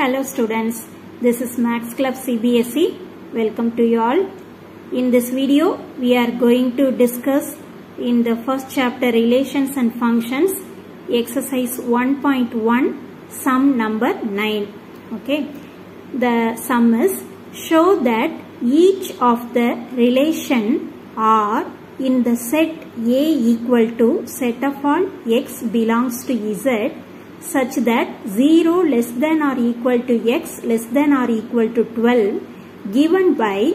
Hello students, this is Max Club CBSE. Welcome to you all. In this video, we are going to discuss in the first chapter relations and functions, exercise 1.1, sum number 9. Okay, the sum is show that each of the relation are in the set A equal to set of all x belongs to Z such that 0 less than or equal to x less than or equal to 12 given by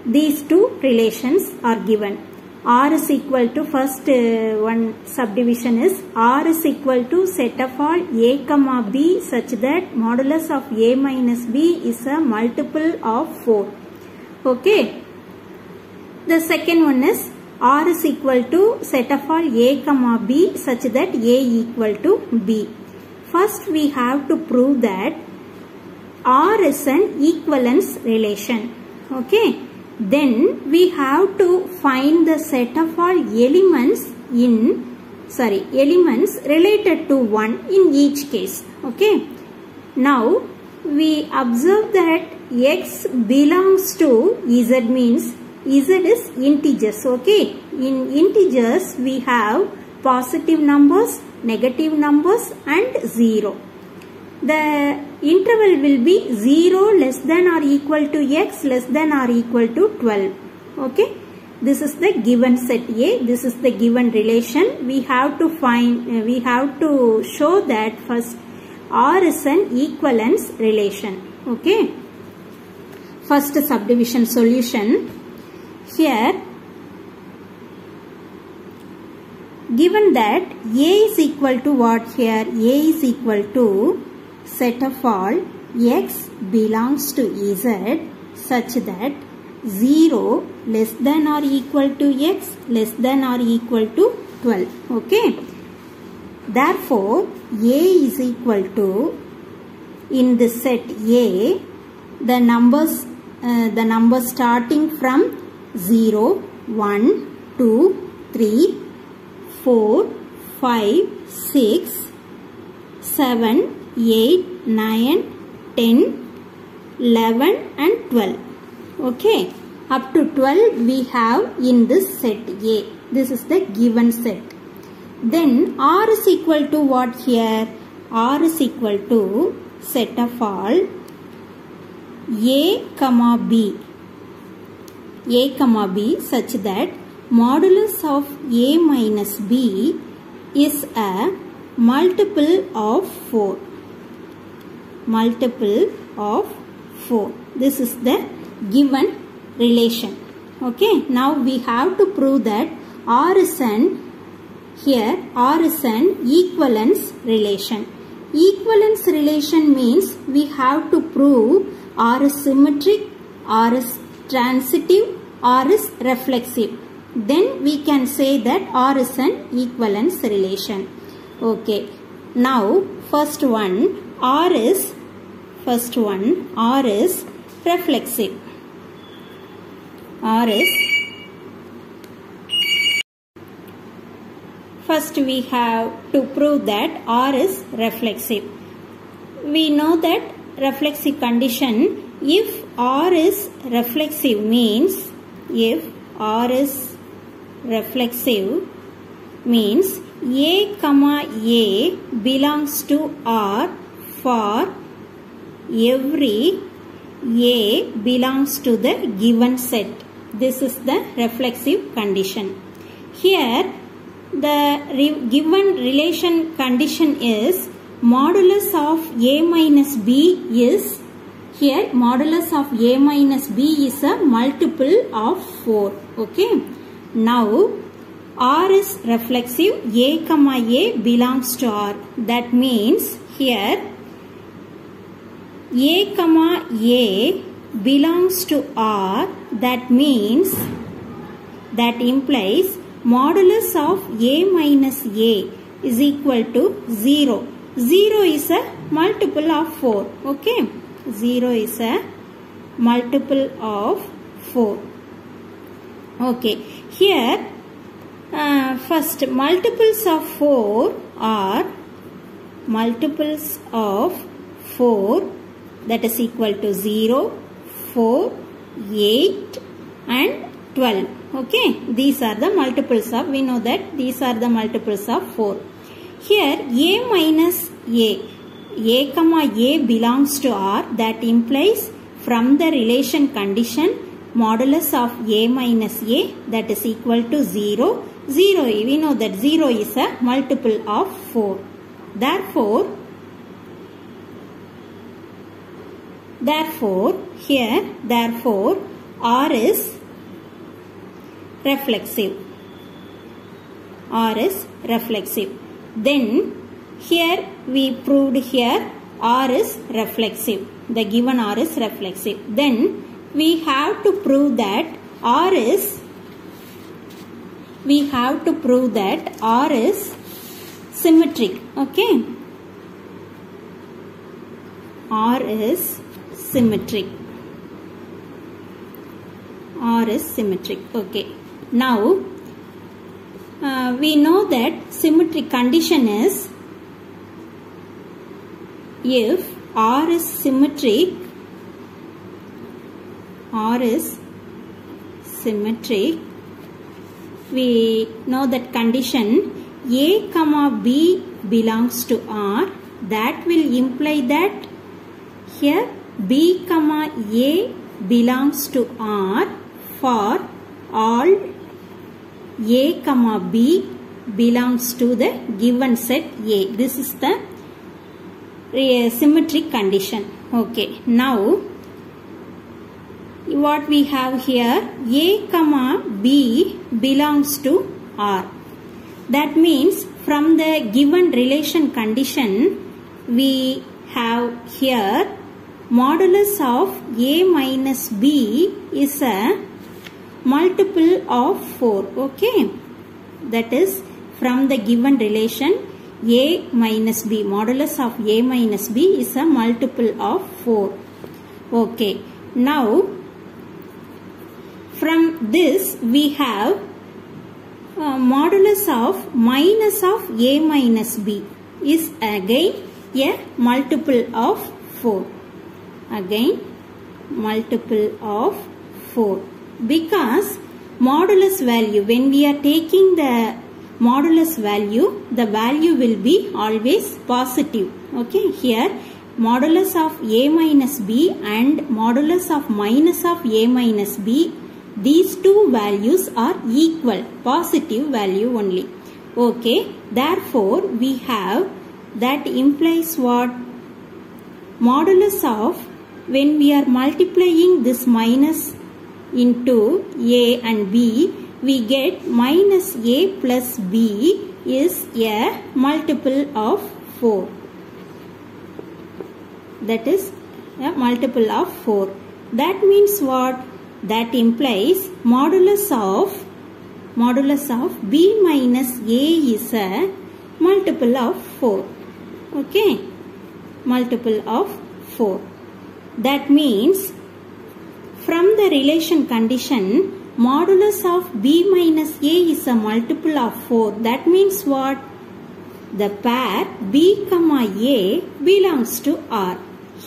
these two relations are given. R is equal to first one subdivision is R is equal to set of all a comma b such that modulus of a minus b is a multiple of 4. Okay. The second one is R is equal to set of all a comma b such that a equal to b. First we have to prove that R is an equivalence relation. Okay. Then we have to find the set of all elements related to 1 in each case. Okay. Now we observe that x belongs to Z means Z is integers. Okay. In integers we have positive numbers, negative numbers and 0. The interval will be 0 less than or equal to x less than or equal to 12. Okay. This is the given set A. This is the given relation. We have to show that first R is an equivalence relation. Okay. First subdivision solution. Here given that A is equal to what here? A is equal to set of all x belongs to Z such that 0 less than or equal to x less than or equal to 12. Okay. Therefore, A is equal to, in the set A, the numbers starting from 0, 1, 2, 3, 4, 5, 6, 7, 8, 9, 10, 11 and 12. Okay. Up to 12 we have in this set A. This is the given set. Then R is equal to what here? R is equal to set of all A comma B. A comma B such that modulus of A minus B is a multiple of 4. Multiple of 4. This is the given relation. Okay. Now we have to prove that R is an equivalence relation. Equivalence relation means we have to prove R is symmetric, R is transitive, R is reflexive. Then we can say that R is an equivalence relation. Okay. Now first one R is reflexive. First we have to prove that R is reflexive. We know that reflexive condition, if R is reflexive means A comma A belongs to R for every A belongs to the given set. This is the reflexive condition. Here the given relation condition is modulus of A minus B is, here modulus of A minus B is a multiple of 4. Okay. Now R is reflexive, A comma A belongs to R. That means here A comma A belongs to R. That implies modulus of A minus A is equal to 0. 0 is a multiple of 4. Okay. 0 is a multiple of 4. Okay. Here first multiples of 4 are 4, that is equal to 0, 4, 8 and 12. Okay, these are the multiples of, we know that these are the multiples of 4. Here A minus A comma A belongs to R, that implies from the relation condition modulus of A minus A, that is equal to 0. 0, we know that 0 is a multiple of 4. Therefore R is reflexive. R is reflexive. Then here we proved here R is reflexive. The given R is reflexive. Then we have to prove that R is symmetric. Okay. R is symmetric. R is symmetric. Okay. Now we know that symmetric condition is if R is symmetric, we know that condition A comma B belongs to R, that will imply that here B comma A belongs to R for all A comma B belongs to the given set A. This is the symmetric condition. Okay. Now what we have here, A comma B belongs to R. That means from the given relation condition we have here modulus of A minus B is a multiple of 4. Okay. That is from the given relation A minus B, modulus of A minus B is a multiple of 4. Okay. Now from this we have modulus of minus of A minus B is again a multiple of 4. Again multiple of 4. Because modulus value, when we are taking the modulus value, the value will be always positive. Okay, here modulus of A minus B and modulus of minus of A minus B, these two values are equal, positive value only. Okay, therefore we have, that implies what? Modulus of, when we are multiplying this minus into A and B, we get minus A plus B is a multiple of 4. That is a multiple of 4. That means what? That implies modulus of B minus A is a multiple of 4. Okay, multiple of 4. That means from the relation condition modulus of B minus A is a multiple of 4. That means what? The pair B comma A belongs to R.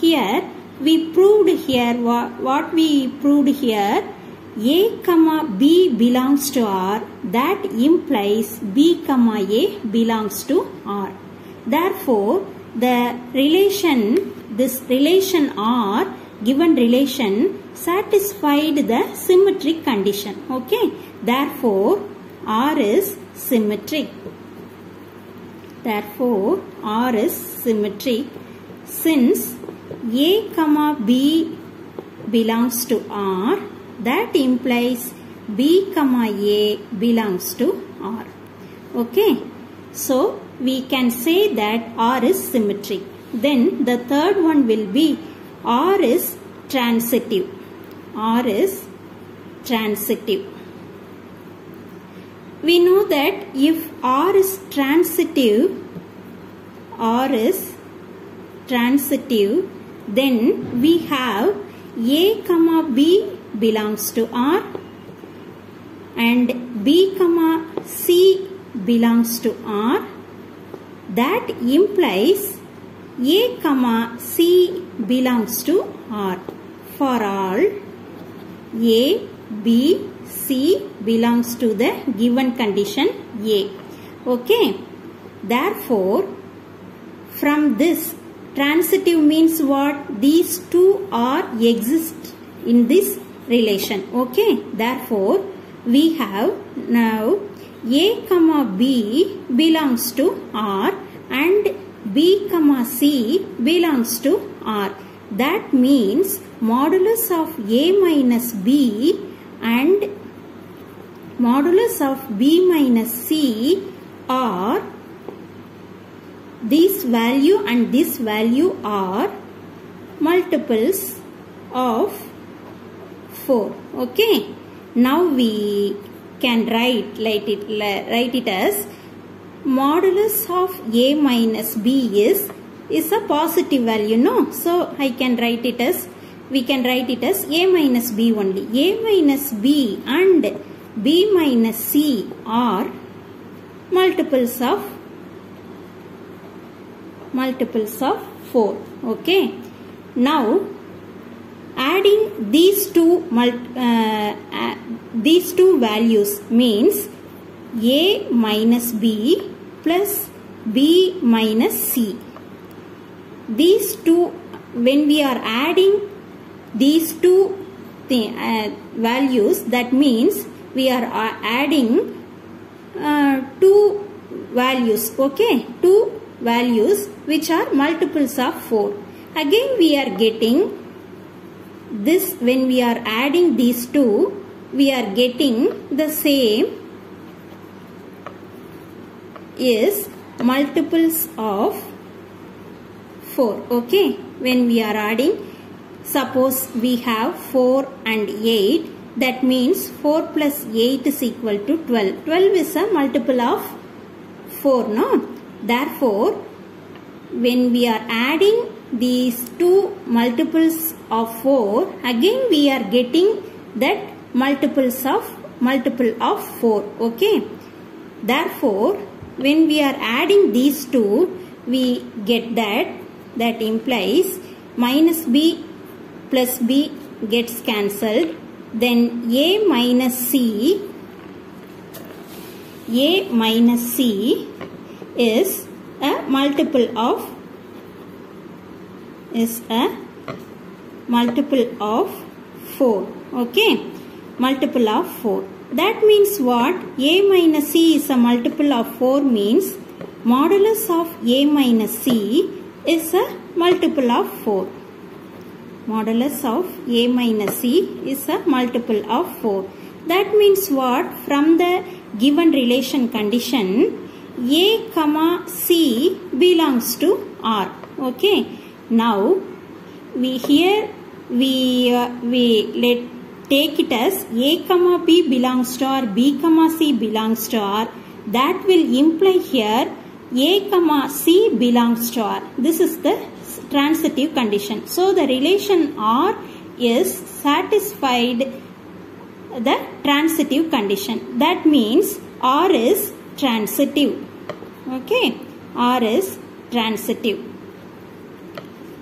Here we proved here what we proved here, A comma B belongs to R, that implies B comma A belongs to R. Therefore the relation, this relation R, given relation, satisfied the symmetric condition. Okay, therefore R is symmetric. Therefore R is symmetric since A comma B belongs to R, that implies B comma A belongs to R. Okay, so we can say that R is symmetric. Then the third one will be R is transitive. R is transitive. We know that if R is transitive, then we have A comma B belongs to R and B comma C belongs to R. That implies A comma C belongs to R. For all A, B, C belongs to the given condition A. Okay. Therefore, from this, transitive means what? These two are exist in this relation. Okay. Therefore, we have now A comma B belongs to R and B comma C belongs to R. That means modulus of A minus B and modulus of B minus C are this value and this value are multiples of 4. Okay. Now we can write it as modulus of A minus B is a positive value, no? So we can write it as A minus B only. A minus B and B minus C are multiples of 4. Okay. Now adding these two values means A minus B plus B minus C. These two, when we are adding these two values, that means we are adding two values. Okay, two values which are multiples of 4. Again we are getting this. When we are adding these two, we are getting the same is multiples of 4. Okay, when we are adding, suppose we have 4 and 8, that means 4 plus 8 is equal to 12. 12 is a multiple of 4, no? Therefore, when we are adding these two multiples of 4, again we are getting that multiple of 4. Okay. Therefore, when we are adding these two, we get that implies minus B plus B gets cancelled. Then A minus C is a multiple of 4. Okay, multiple of 4. That means what? A minus C is a multiple of 4 means modulus of A minus C is a multiple of 4. Modulus of A minus C is a multiple of 4. That means what? From the given relation condition, A comma C belongs to R. Okay. Now we take it as A comma B belongs to R, B comma C belongs to R. That will imply here A comma C belongs to R. This is the transitive condition. So the relation R is satisfied the transitive condition. That means R is transitive. Okay, R is transitive.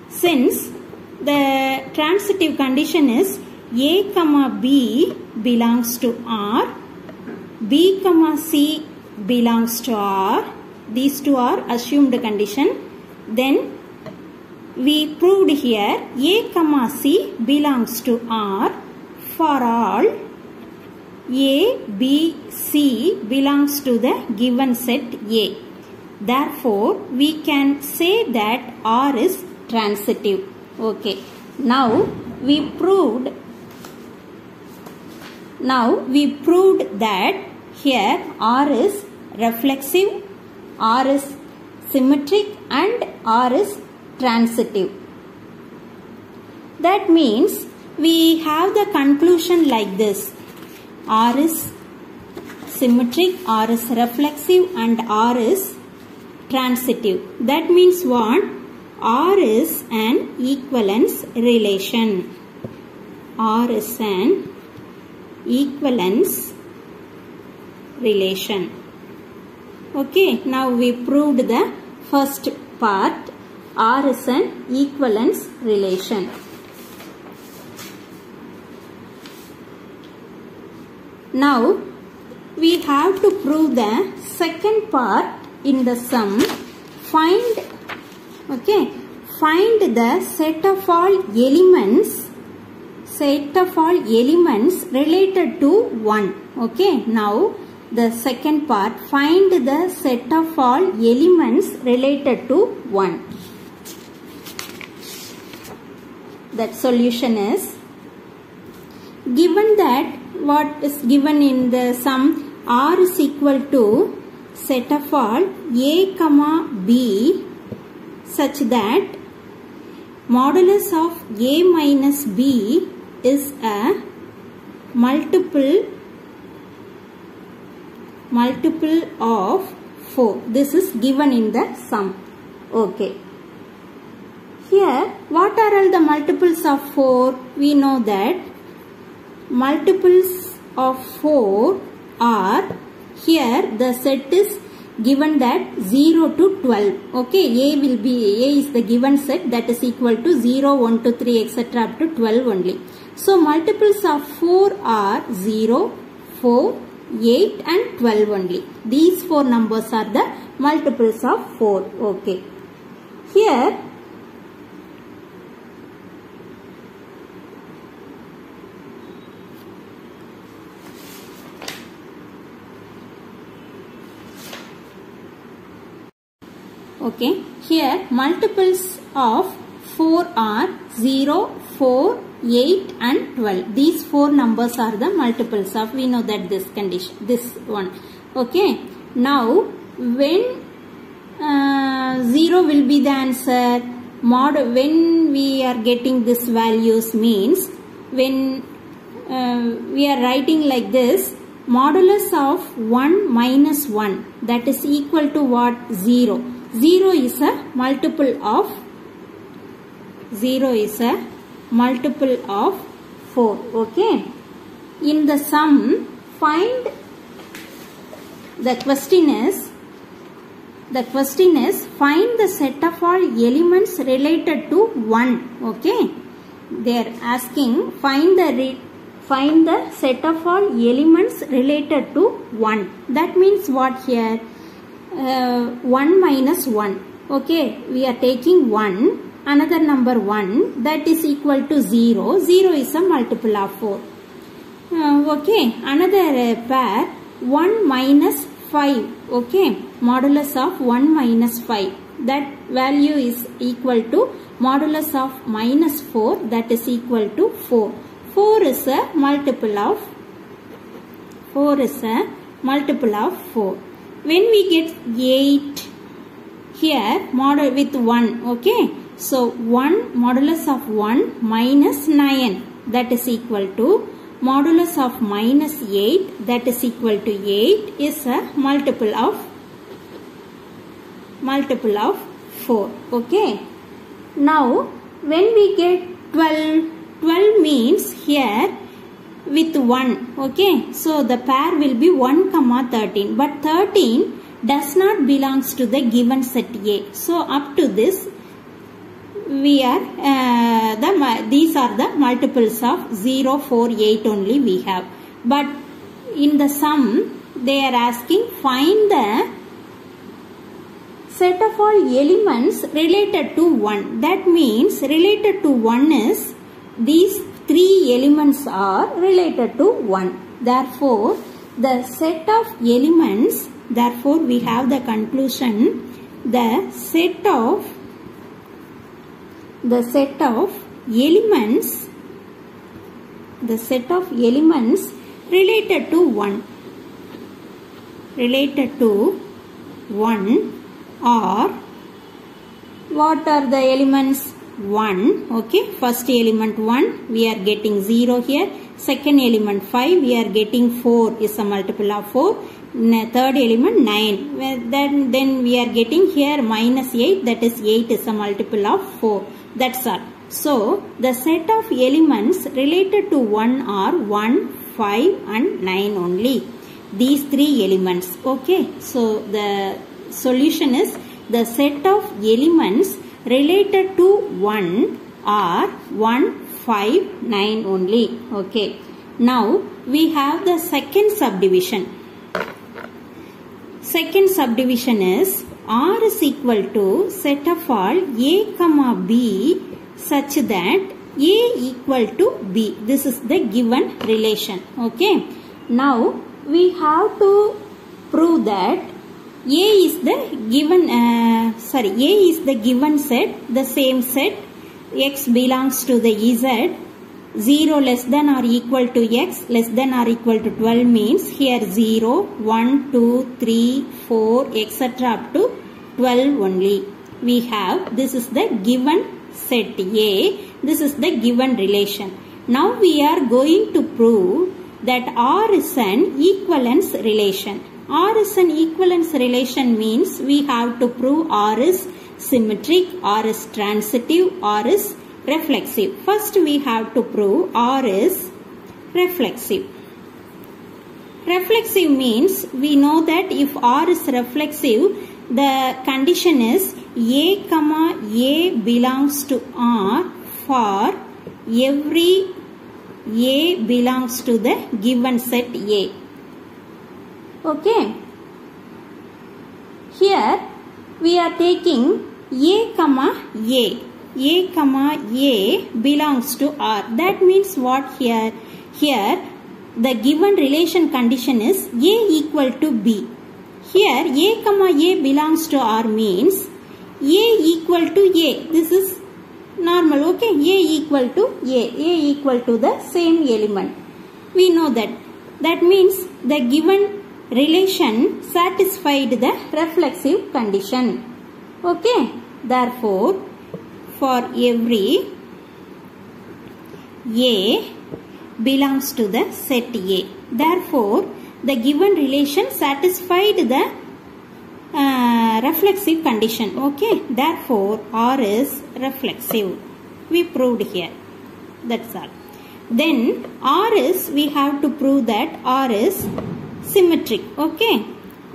Since the transitive condition is A comma B belongs to R, B comma C belongs to R, these two are assumed condition. Then we proved here A comma C belongs to R for all A, B, C belongs to the given set A. Therefore, we can say that R is transitive. Okay. Now we proved that here R is reflexive, R is symmetric and R is transitive. That means we have the conclusion like this: R is symmetric, R is reflexive and R is transitive. That means what? R is an equivalence relation. R is an equivalence relation. Okay, now we proved the first part. R is an equivalence relation. Now we have to prove the second part in the sum. Find the set of all elements related to 1. Okay, now the second part, find the set of all elements related to 1. That solution is, given that what is given in the sum, R is equal to set of all A comma B such that modulus of A minus B is a multiple of 4. This is given in the sum. Okay. Here, what are all the multiples of 4? We know that multiples of 4 are, here the set is given that 0 to 12. Okay, A is the given set, that is equal to 0, 1 to 3, etc. up to 12 only. So multiples of 4 are 0, 4, 8 and 12 only. These 4 numbers are the multiples of 4. Okay. Here multiples of 4 are 0, 4, 8 and 12. These 4 numbers are the multiples of, we know that this condition, this one. Okay. Now when 0 will be the answer, when we are getting this values means, when we are writing like this, modulus of 1 minus 1, that is equal to what? 0. 0 is a multiple of 4. Okay. In the sum, find, the question is find the set of all elements related to 1. Okay. They are asking find the set of all elements related to 1. That means what here? 1 minus 1. Okay, we are taking 1, another number 1, that is equal to 0. 0 is a multiple of 4. Okay, another pair, 1 minus 5. Okay, modulus of 1 minus 5. That value is equal to modulus of minus 4, that is equal to 4. 4 is a multiple of 4. When we get 8 here, model with 1, okay. So 1 modulus of 1 minus 9, that is equal to modulus of minus 8, that is equal to 8, is a multiple of 4. Okay. Now when we get 12 means here with 1. Okay, so the pair will be 1 comma 13, but 13 does not belongs to the given set A. So up to this we are these are the multiples of 0, 4, 8 only we have. But in the sum they are asking find the set of all elements related to 1. That means related to 1 is these 3 elements are related to 1. Therefore, the set of elements, therefore we have the conclusion, the set of elements related to 1 are, what are the elements? 1. Okay, first element 1, we are getting 0 here. Second element 5, we are getting 4 is a multiple of 4. Third element 9, then we are getting here minus 8, that is 8 is a multiple of 4. That's all. So the set of elements related to 1 are 1, 5 and 9 only. These 3 elements. Okay, so the solution is the set of elements related to 1 or 1, 5, 9 only. Okay. Now we have the second subdivision. Second subdivision is R is equal to set of all A comma B such that A equal to B. This is the given relation. Okay. Now we have to prove that A is the given A is the given set, the same set. X belongs to the Z. 0 less than or equal to X less than or equal to 12 means here 0, 1, 2, 3, 4 etc. up to 12 only. We have, this is the given set A. This is the given relation. Now we are going to prove that R is an equivalence relation. R is an equivalence relation means we have to prove R is symmetric, R is transitive, R is reflexive. First we have to prove R is reflexive. Reflexive means we know that if R is reflexive, the condition is A comma A belongs to R for every A belongs to the given set A. Okay. Here we are taking A comma A. A comma A belongs to R. That means what here? Here the given relation condition is A equal to B. Here A comma A belongs to R means A equal to A. This is normal. Okay. A equal to A. A equal to the same element. We know that. That means the given relation satisfied the reflexive condition. Okay. Therefore, for every A belongs to the set A. Therefore, the given relation satisfied the reflexive condition. Okay. Therefore, R is reflexive. We proved here. That's all. Then R is, we have to prove that R is symmetric. Okay.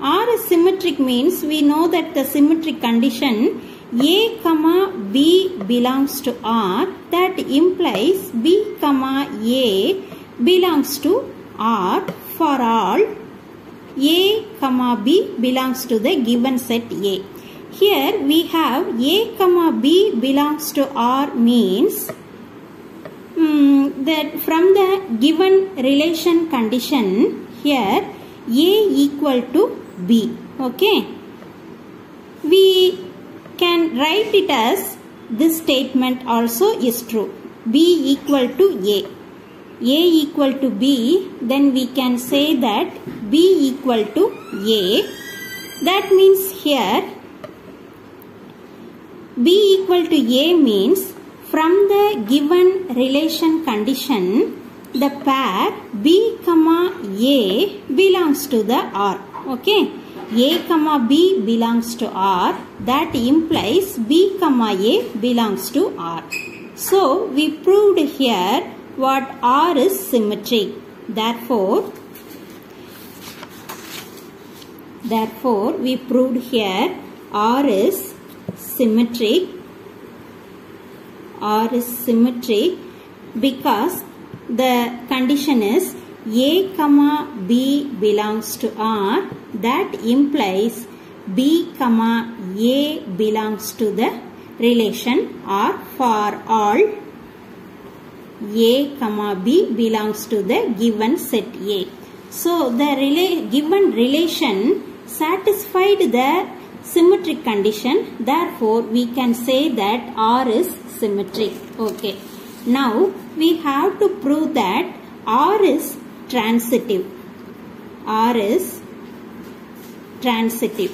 R is symmetric means we know that the symmetric condition A comma B belongs to R. That implies B comma A belongs to R for all A comma B belongs to the given set A. Here we have A comma B belongs to R means that from the given relation condition here A equal to B. Okay. We can write it as this statement also is true. B equal to A. A equal to B, then we can say that B equal to A. That means here B equal to A means from the given relation condition the pair B comma A belongs to the R. Okay. A comma B belongs to R. That implies B comma A belongs to R. So we proved here what R is symmetric. Therefore we proved here R is symmetric. R is symmetric because the condition is A comma B belongs to R. That implies B comma A belongs to the relation R for all A comma B belongs to the given set A. So the given relation satisfied the symmetric condition. Therefore, we can say that R is symmetric. Okay. Now we have to prove that R is transitive. R is transitive.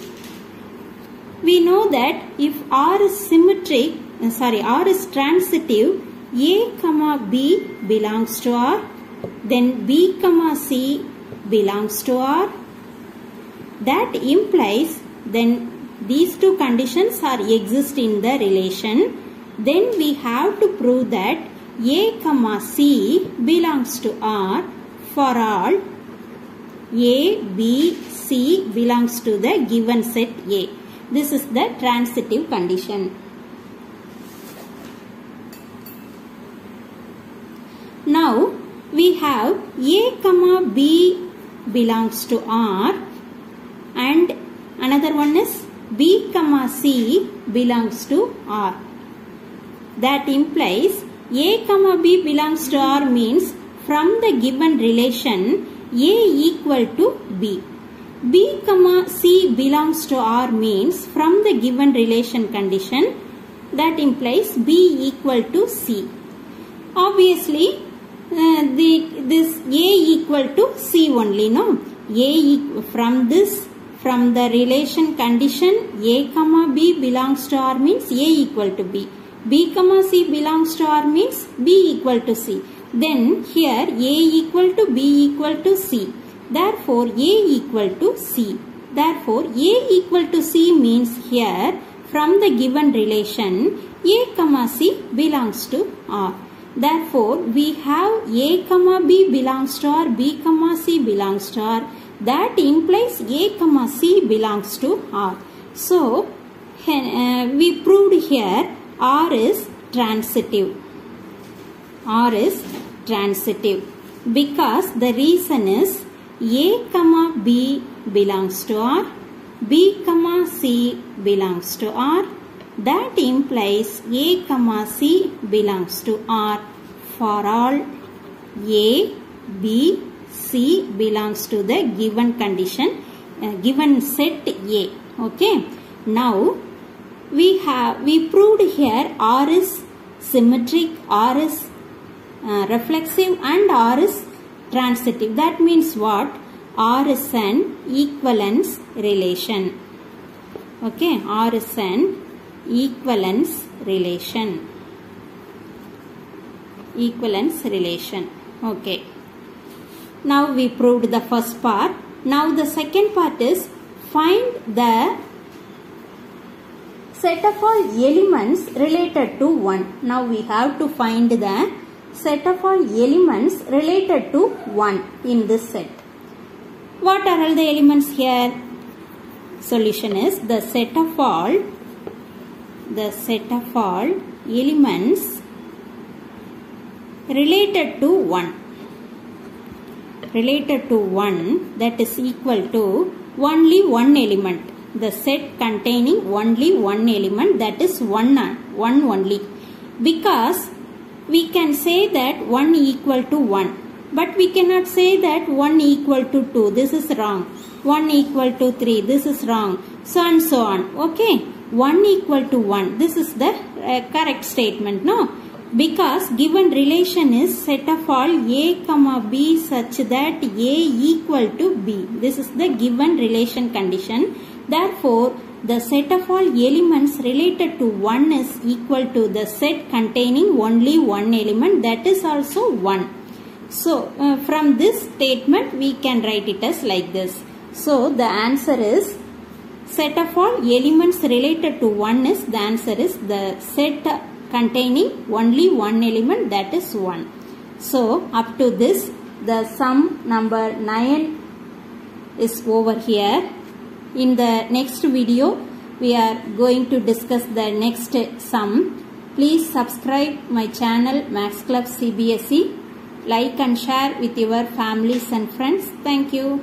We know that if R is R is transitive, A comma B belongs to R, then B comma C belongs to R. That implies then these two conditions are exist in the relation. Then we have to prove that A comma C belongs to R for all A, B, C belongs to the given set A. This is the transitive condition. Now we have A comma B belongs to R, and another one is B comma C belongs to R. That implies A comma B belongs to R means from the given relation A equal to B. B comma C belongs to R means from the given relation condition, that implies B equal to C. Obviously this A equal to C only, no? From the relation condition A comma B belongs to R means A equal to B. B comma C belongs to R means B equal to C. Then here A equal to B equal to C. Therefore A equal to C. Therefore A equal to C means here from the given relation A comma C belongs to R. Therefore we have A comma B belongs to R, B comma C belongs to R. That implies A comma C belongs to R. So we proved here R is transitive. R is transitive because the reason is A comma B belongs to R, B comma C belongs to R. That implies A comma C belongs to R for all A, B, C belongs to the given condition, given set A. Okay. Now we proved here R is symmetric, R is reflexive, and R is transitive. That means what? R is an equivalence relation. Okay, R is an equivalence relation. Equivalence relation. Okay. Now we proved the first part. Now the second part is find the set of all elements related to 1. Now we have to find the set of all elements related to 1 in this set. What are all the elements here? Solution is the set of all elements related to 1. Related to 1, that is equal to only one element. The set containing only one element, that is one only. Because we can say that 1 equal to 1, but we cannot say that 1 equal to 2. This is wrong. 1 equal to 3. This is wrong. So and so on. Okay. 1 equal to 1. This is the correct statement. No. Because given relation is set of all A comma B such that A equal to B. This is the given relation condition. Therefore, the set of all elements related to 1 is equal to the set containing only one element, that is also 1. So, from this statement we can write it as like this. So, the answer is set of all elements related to 1 is, the answer is the set containing only one element, that is 1. So, up to this, the sum number 9 is over here. In the next video, we are going to discuss the next sum. Please subscribe my channel Maths Club CBSE. Like and share with your families and friends. Thank you.